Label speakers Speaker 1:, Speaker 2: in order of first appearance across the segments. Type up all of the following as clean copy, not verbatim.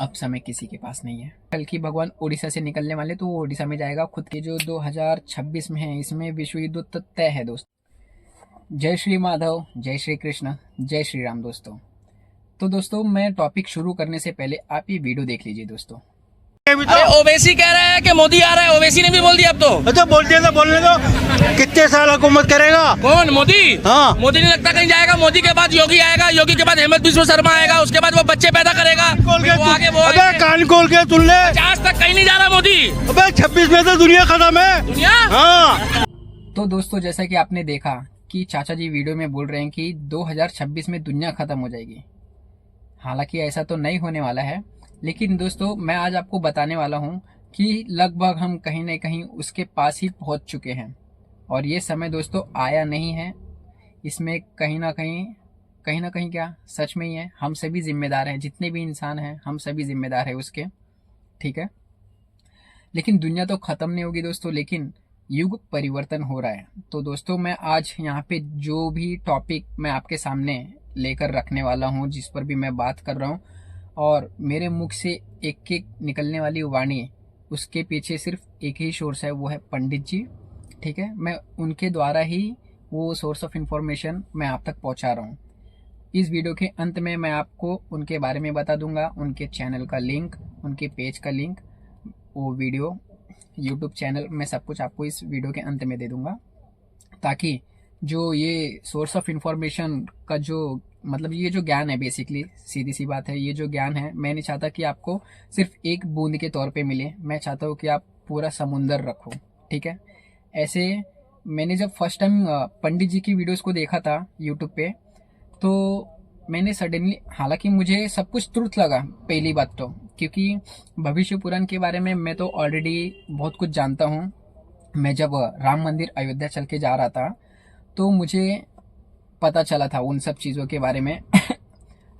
Speaker 1: अब समय किसी के पास नहीं है। कल की भगवान उड़ीसा से निकलने वाले, तो वो उड़ीसा में जाएगा खुद के जो 2026 में है, इसमें विश्व युद्ध तो तय है दोस्तों। जय श्री माधव, जय श्री कृष्ण, जय श्री राम दोस्तों। तो दोस्तों, मैं टॉपिक शुरू करने से पहले आप ये वीडियो देख लीजिए दोस्तों।
Speaker 2: अरे ओवैसी कह रहा है कि मोदी आ रहा है। ओवैसी ने भी बोल दिया अब तो।
Speaker 3: अच्छा बोल दिया तो बोलने दो। कितने साल हुकूमत करेगा?
Speaker 2: कौन? मोदी।
Speaker 3: हाँ,
Speaker 2: मोदी नहीं लगता कहीं जाएगा। मोदी के बाद योगी आएगा, योगी के बाद हेमंत बिस्वा शर्मा आएगा, उसके बाद वो बच्चे पैदा करेगा।
Speaker 3: अबे कान खोल के सुन ले।
Speaker 2: आज तक कहीं नहीं जा रहा मोदी।
Speaker 3: अबे 26 में तो दुनिया खत्म है।
Speaker 2: दुनिया।
Speaker 3: हाँ।
Speaker 1: तो दोस्तों, जैसा कि आपने देखा कि चाचा जी वीडियो में बोल रहे हैं कि 2026 में दुनिया खत्म हो जाएगी। हालांकि ऐसा तो नहीं होने वाला है, लेकिन दोस्तों मैं आज आपको बताने वाला हूं कि लगभग हम कहीं न कहीं उसके पास ही पहुंच चुके हैं। और ये समय दोस्तों आया नहीं है, इसमें कहीं ना कहीं क्या सच में ही है। हम सभी जिम्मेदार हैं, जितने भी इंसान हैं हम सभी जिम्मेदार हैं उसके, ठीक है। लेकिन दुनिया तो खत्म नहीं होगी दोस्तों, लेकिन युग परिवर्तन हो रहा है। तो दोस्तों, मैं आज यहाँ पे जो भी टॉपिक मैं आपके सामने लेकर रखने वाला हूँ, जिस पर भी मैं बात कर रहा हूँ, और मेरे मुख से एक एक निकलने वाली वाणी, उसके पीछे सिर्फ एक ही सोर्स है, वो है पंडित जी, ठीक है। मैं उनके द्वारा ही वो सोर्स ऑफ इंफॉर्मेशन मैं आप तक पहुँचा रहा हूँ। इस वीडियो के अंत में मैं आपको उनके बारे में बता दूंगा, उनके चैनल का लिंक, उनके पेज का लिंक, वो वीडियो, यूट्यूब चैनल, मैं सब कुछ आपको इस वीडियो के अंत में दे दूंगा, ताकि जो ये सोर्स ऑफ इंफॉर्मेशन का जो मतलब ये जो ज्ञान है, बेसिकली सीधी सी बात है, ये जो ज्ञान है मैं नहीं चाहता कि आपको सिर्फ एक बूंद के तौर पे मिले, मैं चाहता हूँ कि आप पूरा समुंदर रखो, ठीक है। ऐसे मैंने जब फर्स्ट टाइम पंडित जी की वीडियोस को देखा था यूट्यूब पे, तो मैंने सडनली, हालांकि मुझे सब कुछ ट्रुथ लगा पहली बात तो, क्योंकि भविष्य पुराण के बारे में मैं तो ऑलरेडी बहुत कुछ जानता हूँ। मैं जब राम मंदिर अयोध्या चल के जा रहा था तो मुझे पता चला था उन सब चीज़ों के बारे में।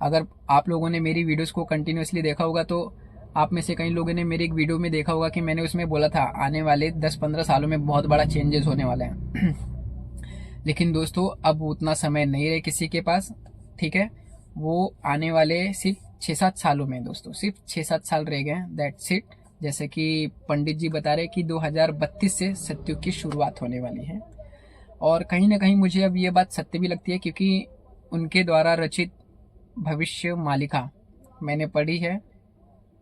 Speaker 1: अगर आप लोगों ने मेरी वीडियोस को कंटिन्यूसली देखा होगा तो आप में से कई लोगों ने मेरी एक वीडियो में देखा होगा कि मैंने उसमें बोला था आने वाले 10-15 सालों में बहुत बड़ा चेंजेस होने वाला है। लेकिन दोस्तों, अब उतना समय नहीं रहे किसी के पास, ठीक है। वो आने वाले सिर्फ 6-7 सालों में दोस्तों, सिर्फ 6-7 साल रह गए, दैट्स इट। जैसे कि पंडित जी बता रहे कि 2032 से सतयुग की शुरुआत होने वाली है। और कहीं ना कहीं मुझे अब ये बात सत्य भी लगती है, क्योंकि उनके द्वारा रचित भविष्य मालिका मैंने पढ़ी है।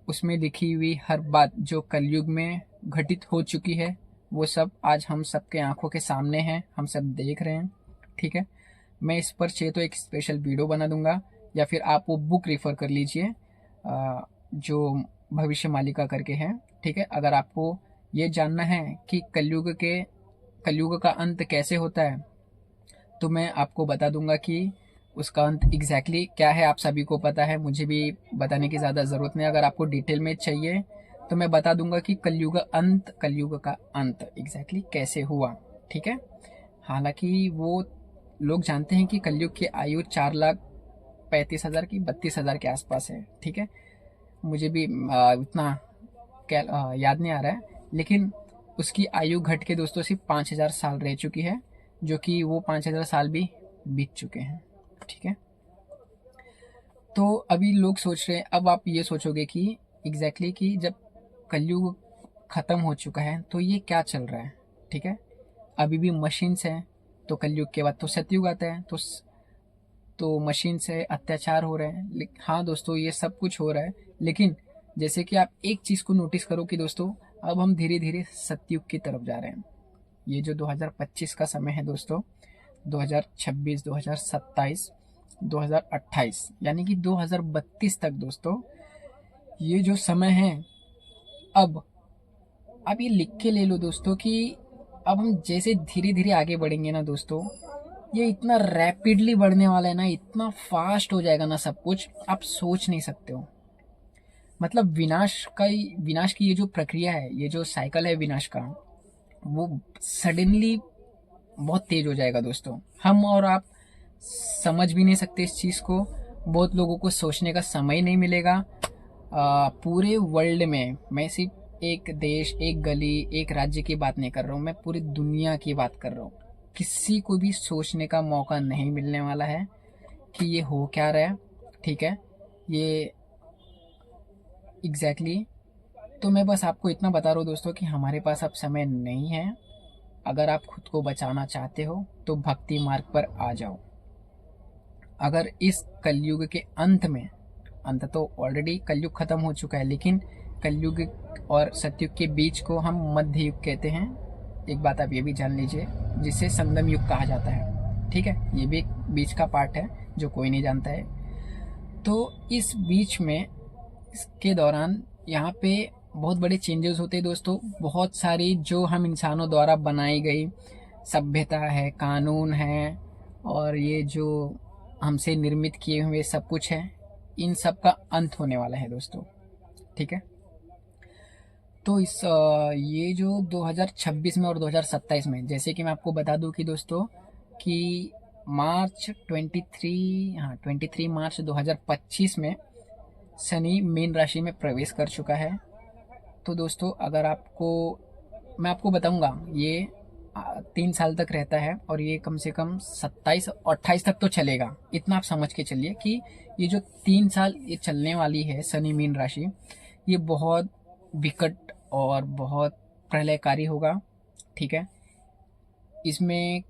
Speaker 1: उसमें लिखी हुई हर बात जो कलयुग में घटित हो चुकी है, वो सब आज हम सबके आंखों के सामने है, हम सब देख रहे हैं, ठीक है। मैं इस पर चाहिए तो एक स्पेशल वीडियो बना दूंगा, या फिर आप वो बुक रेफर कर लीजिए जो भविष्य मालिका करके है, ठीक है। अगर आपको ये जानना है कि कलयुग का अंत कैसे होता है, तो मैं आपको बता दूंगा कि उसका अंत एग्जैक्टली क्या है। आप सभी को पता है, मुझे भी बताने की ज़्यादा ज़रूरत नहीं। अगर आपको डिटेल में चाहिए तो मैं बता दूंगा कि कलयुग का अंत एग्जैक्टली कैसे हुआ, ठीक है। हालांकि वो लोग जानते हैं कि कलयुग की आयु 4,35,000 की 32,000 के आसपास है, ठीक है। मुझे भी उतना याद नहीं आ रहा है, लेकिन उसकी आयु घट के दोस्तों सिर्फ 5,000 साल रह चुकी है, जो कि वो 5,000 साल भी बीत चुके हैं, ठीक है। तो अभी लोग सोच रहे हैं, अब आप ये सोचोगे कि एग्जैक्टली कि जब कलयुग खत्म हो चुका है तो ये क्या चल रहा है, ठीक है। अभी भी मशीन्स हैं, तो कलयुग के बाद तो सतयुग आता है, तो मशीन से अत्याचार हो रहे हैं। हाँ दोस्तों, ये सब कुछ हो रहा है, लेकिन जैसे कि आप एक चीज़ को नोटिस करो कि दोस्तों अब हम धीरे धीरे सतयुग की तरफ जा रहे हैं। ये जो 2025 का समय है दोस्तों, 2026, 2027, 2028, यानी कि 2032 तक दोस्तों, ये जो समय है, अब ये लिख के ले लो दोस्तों कि अब हम जैसे धीरे धीरे आगे बढ़ेंगे ना दोस्तों, ये इतना रैपिडली बढ़ने वाला है ना, इतना फास्ट हो जाएगा ना सब कुछ, आप सोच नहीं सकते हो। मतलब विनाश की ये जो प्रक्रिया है, ये जो साइकिल है विनाश का, वो सडनली बहुत तेज हो जाएगा दोस्तों। हम और आप समझ भी नहीं सकते इस चीज़ को, बहुत लोगों को सोचने का समय नहीं मिलेगा। पूरे वर्ल्ड में, मैं सिर्फ एक देश, एक गली, एक राज्य की बात नहीं कर रहा हूँ, मैं पूरी दुनिया की बात कर रहा हूँ। किसी को भी सोचने का मौका नहीं मिलने वाला है कि ये हो क्या रहा है, ठीक है। ये एग्जैक्टली तो मैं बस आपको इतना बता रहा हूँ दोस्तों कि हमारे पास अब समय नहीं है। अगर आप खुद को बचाना चाहते हो तो भक्ति मार्ग पर आ जाओ। अगर इस कलयुग के अंत तो ऑलरेडी कलयुग खत्म हो चुका है, लेकिन कलयुग और सतयुग के बीच को हम मध्य युग कहते हैं। एक बात आप ये भी जान लीजिए, जिसे संगम युग कहा जाता है। ठीक है, ये भी एक बीच का पार्ट है जो कोई नहीं जानता है। तो इस बीच में इसके दौरान यहाँ पे बहुत बड़े चेंजेस होते हैं दोस्तों। बहुत सारी जो हम इंसानों द्वारा बनाई गई सभ्यता है, कानून है, और ये जो हमसे निर्मित किए हुए सब कुछ है, इन सब का अंत होने वाला है दोस्तों। ठीक है, तो ये जो 2026 में और 2027 में, जैसे कि मैं आपको बता दूं कि दोस्तों कि मार्च 23 मार्च 2025 में शनि मीन राशि में प्रवेश कर चुका है। तो दोस्तों अगर मैं आपको बताऊंगा, ये 3 साल तक रहता है और ये कम से कम 27 और 28 तक तो चलेगा। इतना आप समझ के चलिए कि ये जो 3 साल ये चलने वाली है शनि मीन राशि, ये बहुत विकट और बहुत प्रलयकारी होगा। ठीक है, इसमें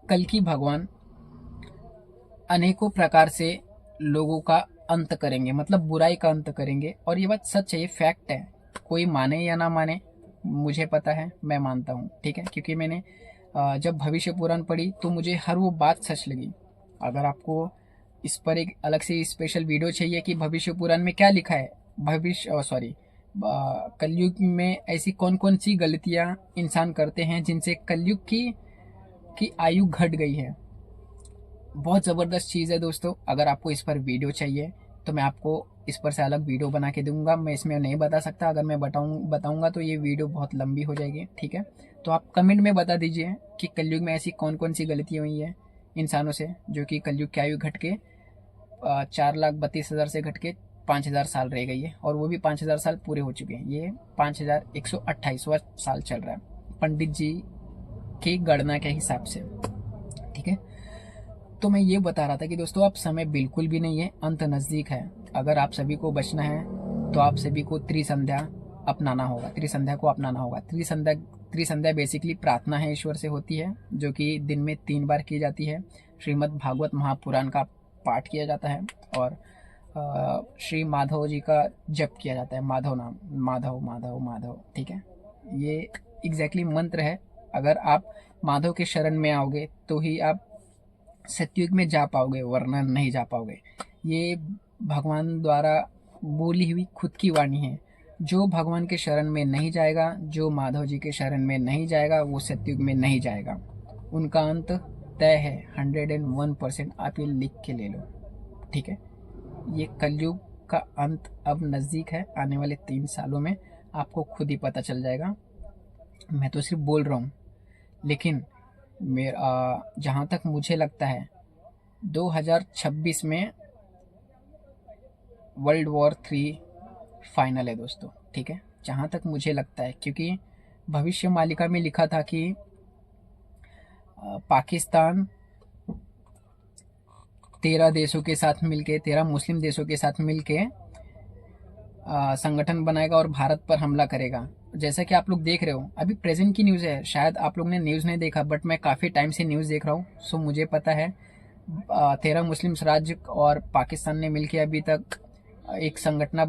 Speaker 1: कल्कि भगवान अनेकों प्रकार से लोगों का अंत करेंगे, मतलब बुराई का अंत करेंगे। और ये बात सच है, ये फैक्ट है। कोई माने या ना माने, मुझे पता है, मैं मानता हूँ। ठीक है, क्योंकि मैंने जब भविष्य पुराण पढ़ी तो मुझे हर वो बात सच लगी। अगर आपको इस पर एक अलग से स्पेशल वीडियो चाहिए कि भविष्य पुराण में क्या लिखा है, कलयुग में ऐसी कौन कौन सी गलतियाँ इंसान करते हैं जिनसे कलयुग की आयु घट गई है, बहुत ज़बरदस्त चीज़ है दोस्तों। अगर आपको इस पर वीडियो चाहिए तो मैं आपको इस पर से अलग वीडियो बना के दूंगा। मैं इसमें नहीं बता सकता, अगर मैं बताऊंगा तो ये वीडियो बहुत लंबी हो जाएगी। ठीक है, तो आप कमेंट में बता दीजिए कि कलयुग में ऐसी कौन कौन सी गलतियाँ हुई है इंसानों से, जो कि कलयुग की आयु घट के 4,32,000 से घट के 5,000 साल रह गई है, और वो भी 5,000 साल पूरे हो चुके हैं। ये 5,128वां साल चल रहा है पंडित जी की गणना के हिसाब से। ठीक है, तो मैं ये बता रहा था कि दोस्तों अब समय बिल्कुल भी नहीं है, अंत नज़दीक है। अगर आप सभी को बचना है तो आप सभी को त्रिसंध्या अपनाना होगा, त्रिसंध्या को अपनाना होगा। त्रिसंध्या बेसिकली प्रार्थना है, ईश्वर से होती है, जो कि दिन में 3 बार की जाती है। श्रीमद् भागवत महापुराण का पाठ किया जाता है और श्री माधव जी का जप किया जाता है। माधव नाम, माधव माधव माधव। ठीक है, ये एग्जैक्टली मंत्र है। अगर आप माधव के शरण में आओगे तो ही आप सतयुग में जा पाओगे, वरना नहीं जा पाओगे। ये भगवान द्वारा बोली हुई खुद की वाणी है। जो भगवान के शरण में नहीं जाएगा, जो माधव जी के शरण में नहीं जाएगा, वो सतयुग में नहीं जाएगा। उनका अंत तय है, 101%। आप ये लिख के ले लो। ठीक है, ये कलयुग का अंत अब नज़दीक है। आने वाले 3 सालों में आपको खुद ही पता चल जाएगा। मैं तो सिर्फ बोल रहा हूँ, लेकिन जहाँ तक मुझे लगता है 2026 में वर्ल्ड वॉर 3 फाइनल है दोस्तों। ठीक है, जहाँ तक मुझे लगता है, क्योंकि भविष्य मालिका में लिखा था कि पाकिस्तान 13 देशों के साथ मिलके, 13 मुस्लिम देशों के साथ मिलके संगठन बनाएगा और भारत पर हमला करेगा। जैसा कि आप लोग देख रहे हो, अभी प्रेजेंट की न्यूज़ है, शायद आप लोग ने न्यूज़ नहीं देखा, बट मैं काफ़ी टाइम से न्यूज़ देख रहा हूँ। सो मुझे पता है 13 मुस्लिम राज्य और पाकिस्तान ने मिलकर अभी तक एक संगठन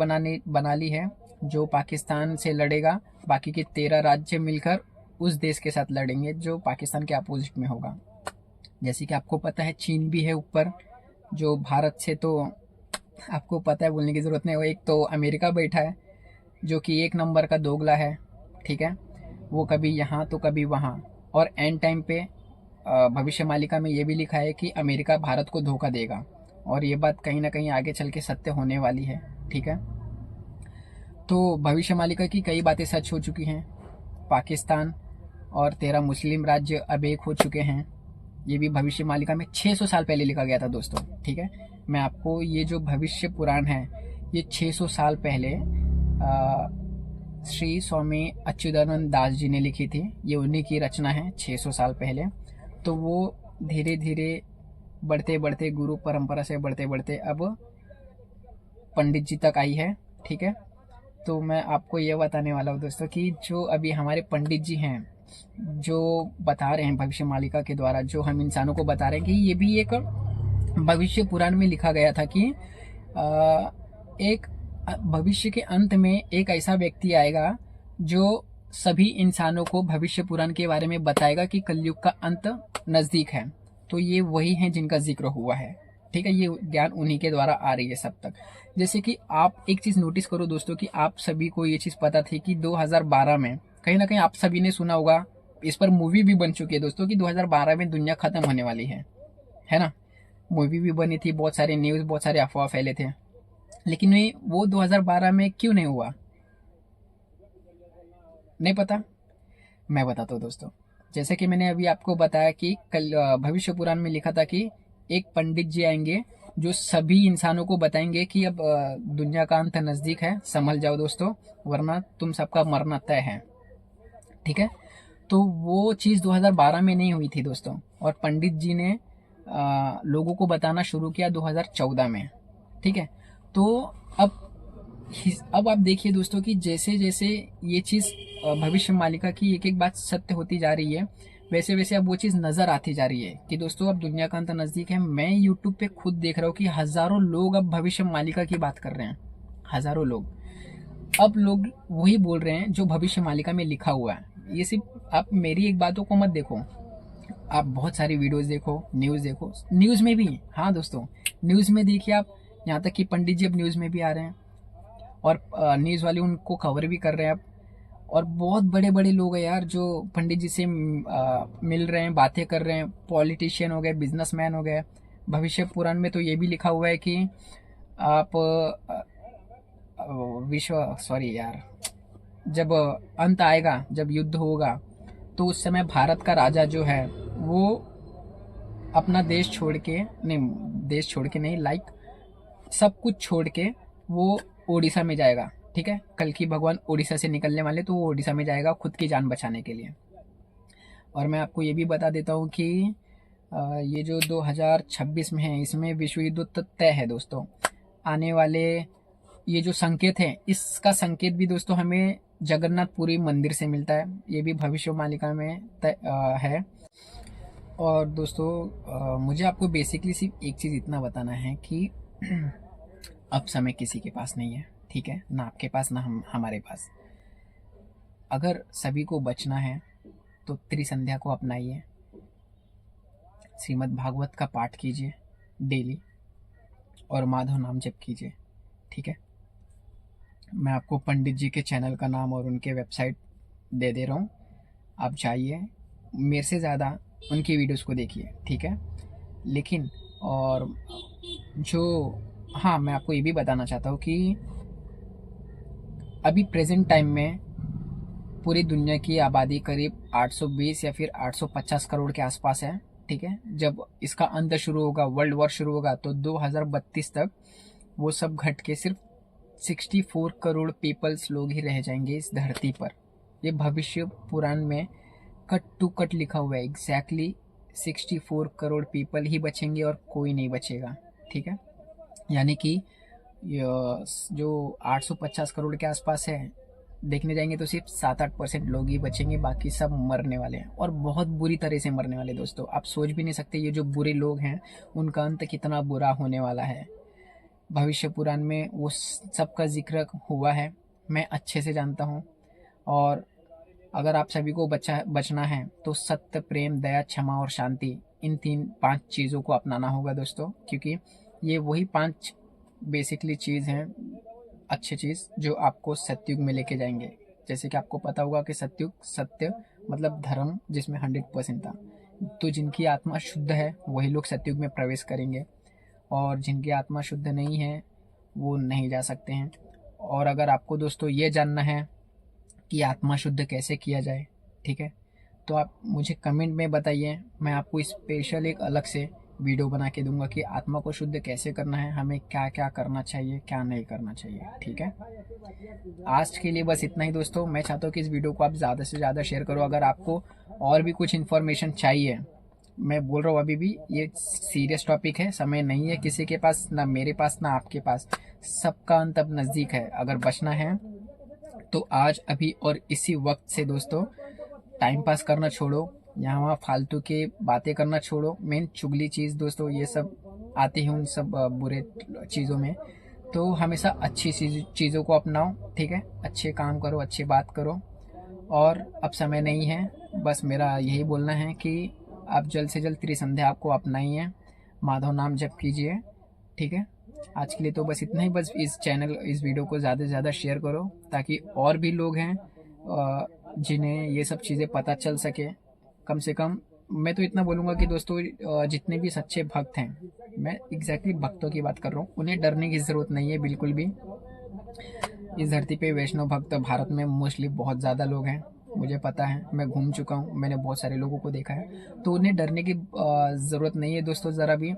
Speaker 1: बना ली है जो पाकिस्तान से लड़ेगा। बाकी के 13 राज्य मिलकर उस देश के साथ लड़ेंगे जो पाकिस्तान के अपोजिट में होगा। जैसे कि आपको पता है चीन भी है ऊपर, जो भारत से तो आपको पता है, बोलने की ज़रूरत नहीं। वो एक तो अमेरिका बैठा है जो कि 1 नंबर का दोगला है। ठीक है, वो कभी यहाँ तो कभी वहाँ। और एंड टाइम पे भविष्य मालिका में ये भी लिखा है कि अमेरिका भारत को धोखा देगा, और ये बात कहीं ना कहीं आगे चल के सत्य होने वाली है। ठीक है, तो भविष्य मालिका की कई बातें सच हो चुकी हैं। पाकिस्तान और 13 मुस्लिम राज्य अब एक हो चुके हैं। ये भी भविष्य मालिका में 600 साल पहले लिखा गया था दोस्तों। ठीक है, मैं आपको ये जो भविष्य पुराण है, ये 600 साल पहले श्री स्वामी अच्युतानंद दास जी ने लिखी थी। ये उन्हीं की रचना है 600 साल पहले। तो वो धीरे धीरे बढ़ते बढ़ते गुरु परंपरा से बढ़ते बढ़ते अब पंडित जी तक आई है। ठीक है, तो मैं आपको ये बताने वाला हूँ दोस्तों कि जो अभी हमारे पंडित जी हैं, जो बता रहे हैं भविष्य मालिका के द्वारा, जो हम इंसानों को बता रहे हैं कि ये भी एक भविष्य पुराण में लिखा गया था कि एक भविष्य के अंत में एक ऐसा व्यक्ति आएगा जो सभी इंसानों को भविष्य पुराण के बारे में बताएगा कि कलयुग का अंत नज़दीक है। तो ये वही हैं जिनका जिक्र हुआ है, ठीक है। ये ज्ञान उन्हीं के द्वारा आ रही है सब तक। जैसे कि आप एक चीज़ नोटिस करो दोस्तों कि आप सभी को ये चीज़ पता थी कि 2012 में कहीं ना कहीं आप सभी ने सुना होगा, इस पर मूवी भी बन चुकी है दोस्तों कि 2012 में दुनिया खत्म होने वाली है ना। मूवी भी बनी थी, बहुत सारे न्यूज़, बहुत सारे अफवाह फैले थे, लेकिन वो 2012 में क्यों नहीं हुआ नहीं पता। मैं बताता हूँ दोस्तों। जैसे कि मैंने अभी आपको बताया कि कल भविष्य पुराण में लिखा था कि एक पंडित जी आएंगे जो सभी इंसानों को बताएंगे कि अब दुनिया का अंत नज़दीक है, संभल जाओ दोस्तों, वरना तुम सबका मरना तय है, ठीक है। तो वो चीज़ 2012 में नहीं हुई थी दोस्तों, और पंडित जी ने लोगों को बताना शुरू किया 2014 में, ठीक है। तो अब आप देखिए दोस्तों कि जैसे जैसे ये चीज़ भविष्य मालिका की एक एक बात सत्य होती जा रही है, वैसे वैसे अब वो चीज़ नज़र आती जा रही है कि दोस्तों अब दुनिया का अंत नज़दीक है। मैं यूट्यूब पे खुद देख रहा हूँ कि हज़ारों लोग अब भविष्य मालिका की बात कर रहे हैं, हज़ारों लोग। अब लोग वही बोल रहे हैं जो भविष्य मालिका में लिखा हुआ है। ये सिर्फ आप मेरी एक बातों को मत देखो, आप बहुत सारी वीडियोस देखो, न्यूज़ देखो, न्यूज़ में भी, हाँ दोस्तों, न्यूज़ में देखिए आप, यहाँ तक कि पंडित जी अब न्यूज़ में भी आ रहे हैं और न्यूज़ वाले उनको खबर भी कर रहे हैं अब। और बहुत बड़े बड़े लोग हैं यार जो पंडित जी से मिल रहे हैं, बातें कर रहे हैं, पॉलिटिशियन हो गए, बिजनेसमैन हो गए। भविष्य पुराण में तो ये भी लिखा हुआ है कि आप जब अंत आएगा, जब युद्ध होगा, तो उस समय भारत का राजा जो है वो अपना देश छोड़ के नहीं, लाइक सब कुछ छोड़ के वो ओडिशा में जाएगा, ठीक है। कल की भगवान ओडिशा से निकलने वाले, तो वो ओडिशा में जाएगा खुद की जान बचाने के लिए। और मैं आपको ये भी बता देता हूँ कि ये जो 2026 में है, इसमें विश्व युद्ध तो तय है दोस्तों। आने वाले ये जो संकेत है, इसका संकेत भी दोस्तों हमें जगन्नाथपुरी मंदिर से मिलता है, ये भी भविष्य मालिका में है। और दोस्तों मुझे आपको बेसिकली सिर्फ एक चीज़ इतना बताना है कि अब समय किसी के पास नहीं है, ठीक है, ना आपके पास ना हमारे पास। अगर सभी को बचना है तो त्रिसंध्या को अपनाइए, श्रीमद् भागवत का पाठ कीजिए डेली और माधव नाम जप कीजिए, ठीक है। मैं आपको पंडित जी के चैनल का नाम और उनके वेबसाइट दे रहा हूँ, आप जाइए, मेरे से ज़्यादा उनकी वीडियोस को देखिए, ठीक है। लेकिन और हाँ, मैं आपको ये भी बताना चाहता हूँ कि अभी प्रेजेंट टाइम में पूरी दुनिया की आबादी करीब 820 या फिर 850 करोड़ के आसपास है, ठीक है। जब इसका अंत शुरू होगा, वर्ल्ड वॉर शुरू होगा, तो 2032 तक वो सब घट के सिर्फ 64 करोड़ पीपल्स लोग ही रह जाएंगे इस धरती पर। ये भविष्य पुराण में कट टू कट लिखा हुआ है, एग्जैक्टली 64 करोड़ पीपल ही बचेंगे और कोई नहीं बचेगा, ठीक है। यानी कि जो 850 करोड़ के आसपास है, देखने जाएंगे तो सिर्फ 7-8% लोग ही बचेंगे, बाकी सब मरने वाले हैं और बहुत बुरी तरह से मरने वाले। दोस्तों आप सोच भी नहीं सकते ये जो बुरे लोग हैं उनका अंत कितना बुरा होने वाला है। भविष्य पुराण में वो सबका जिक्र हुआ है, मैं अच्छे से जानता हूँ। और अगर आप सभी को बचना है तो सत्य, प्रेम, दया, क्षमा और शांति, इन 5 चीज़ों को अपनाना होगा दोस्तों, क्योंकि ये वही 5 बेसिकली चीज़ हैं, अच्छी चीज़ जो आपको सत्युग में लेके जाएंगे। जैसे कि आपको पता होगा कि सत्युग, सत्य मतलब धर्म, जिसमें 100% था। तो जिनकी आत्मा शुद्ध है वही लोग सत्युग में प्रवेश करेंगे, और जिनकी आत्मा शुद्ध नहीं है वो नहीं जा सकते हैं। और अगर आपको दोस्तों ये जानना है कि आत्मा शुद्ध कैसे किया जाए, ठीक है, तो आप मुझे कमेंट में बताइए, मैं आपको स्पेशल एक अलग से वीडियो बना के दूंगा कि आत्मा को शुद्ध कैसे करना है, हमें क्या क्या करना चाहिए, क्या नहीं करना चाहिए, ठीक है। आज के लिए बस इतना ही दोस्तों। मैं चाहता हूँ कि इस वीडियो को आप ज़्यादा से ज़्यादा शेयर करो। अगर आपको और भी कुछ इन्फॉर्मेशन चाहिए, मैं बोल रहा हूँ अभी भी ये सीरियस टॉपिक है, समय नहीं है किसी के पास, ना मेरे पास ना आपके पास, सबका अंत अब नज़दीक है। अगर बचना है तो आज अभी और इसी वक्त से दोस्तों टाइम पास करना छोड़ो, यहाँ वहाँ फालतू के बातें करना छोड़ो। मेन चुगली चीज़ दोस्तों ये सब आती है उन सब बुरे चीज़ों में। तो हमेशा अच्छी चीज़ों को अपनाओ, ठीक है, अच्छे काम करो, अच्छी बात करो। और अब समय नहीं है, बस मेरा यही बोलना है कि आप जल्द से जल्द त्रिसंध्या आपको अपनाइए, माधव नाम जप कीजिए, ठीक है। आज के लिए तो बस इतना ही। बस इस वीडियो को ज़्यादा से ज़्यादा शेयर करो ताकि और भी लोग हैं जिन्हें ये सब चीज़ें पता चल सके। कम से कम मैं तो इतना बोलूँगा कि दोस्तों जितने भी सच्चे भक्त हैं, मैं एग्जैक्टली भक्तों की बात कर रहा हूँ, उन्हें डरने की ज़रूरत नहीं है बिल्कुल भी। इस धरती पे वैष्णव भक्त भारत में मोस्टली बहुत ज़्यादा लोग हैं, मुझे पता है, मैं घूम चुका हूँ, मैंने बहुत सारे लोगों को देखा है, तो उन्हें डरने की ज़रूरत नहीं है दोस्तों ज़रा भी।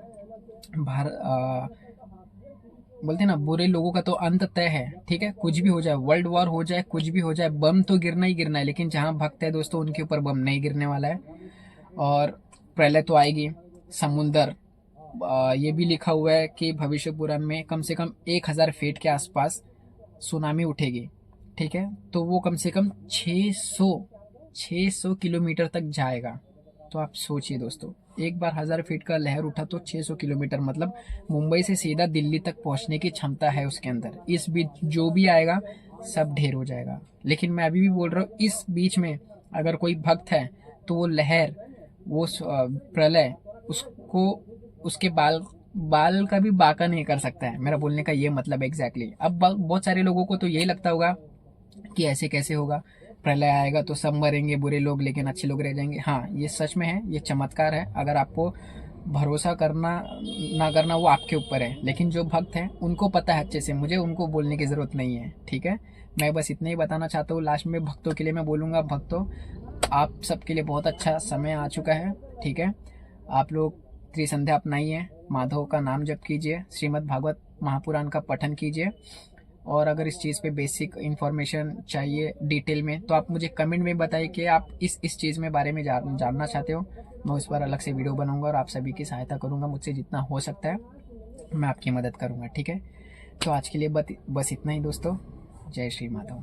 Speaker 1: बोलते हैं ना, बुरे लोगों का तो अंत तय है, ठीक है। कुछ भी हो जाए, वर्ल्ड वॉर हो जाए, कुछ भी हो जाए, बम तो गिरना ही गिरना है, लेकिन जहाँ भक्त है दोस्तों उनके ऊपर बम नहीं गिरने वाला है। और प्रलय तो आएगी, समुंदर ये भी लिखा हुआ है कि भविष्य पुराण में कम से कम 1000 फीट के आसपास सुनामी उठेगी, ठीक है। तो वो कम से कम 600 किलोमीटर तक जाएगा। तो आप सोचिए दोस्तों, एक बार 1000 फीट का लहर उठा तो 600 किलोमीटर, मतलब मुंबई से सीधा दिल्ली तक पहुंचने की क्षमता है उसके अंदर। इस बीच जो भी आएगा सब ढेर हो जाएगा। लेकिन मैं अभी भी बोल रहा हूँ, इस बीच में अगर कोई भक्त है तो वो लहर, वो प्रलय उसको, उसके बाल का भी बाका नहीं कर सकता है। मेरा बोलने का ये मतलब एग्जैक्टली। अब बहुत सारे लोगों को तो यही लगता होगा कि ऐसे कैसे होगा, प्रलय आएगा तो सब मरेंगे बुरे लोग, लेकिन अच्छे लोग रह जाएंगे। हाँ, ये सच में है, ये चमत्कार है। अगर आपको भरोसा करना ना करना वो आपके ऊपर है, लेकिन जो भक्त हैं उनको पता है अच्छे से, मुझे उनको बोलने की ज़रूरत नहीं है, ठीक है। मैं बस इतना ही बताना चाहता हूँ। लास्ट में भक्तों के लिए मैं बोलूँगा, भक्तों आप सबके लिए बहुत अच्छा समय आ चुका है, ठीक है। आप लोग त्रिसंध्या अपनाइए, माधव का नाम जप कीजिए, श्रीमद् भागवत महापुराण का पठन कीजिए। और अगर इस चीज़ पे बेसिक इन्फॉर्मेशन चाहिए डिटेल में तो आप मुझे कमेंट में बताइए कि आप इस चीज़ में बारे में जानना चाहते हो। मैं उस पर अलग से वीडियो बनाऊंगा और आप सभी की सहायता करूंगा, मुझसे जितना हो सकता है मैं आपकी मदद करूंगा, ठीक है। तो आज के लिए बस इतना ही दोस्तों। जय श्री माधव।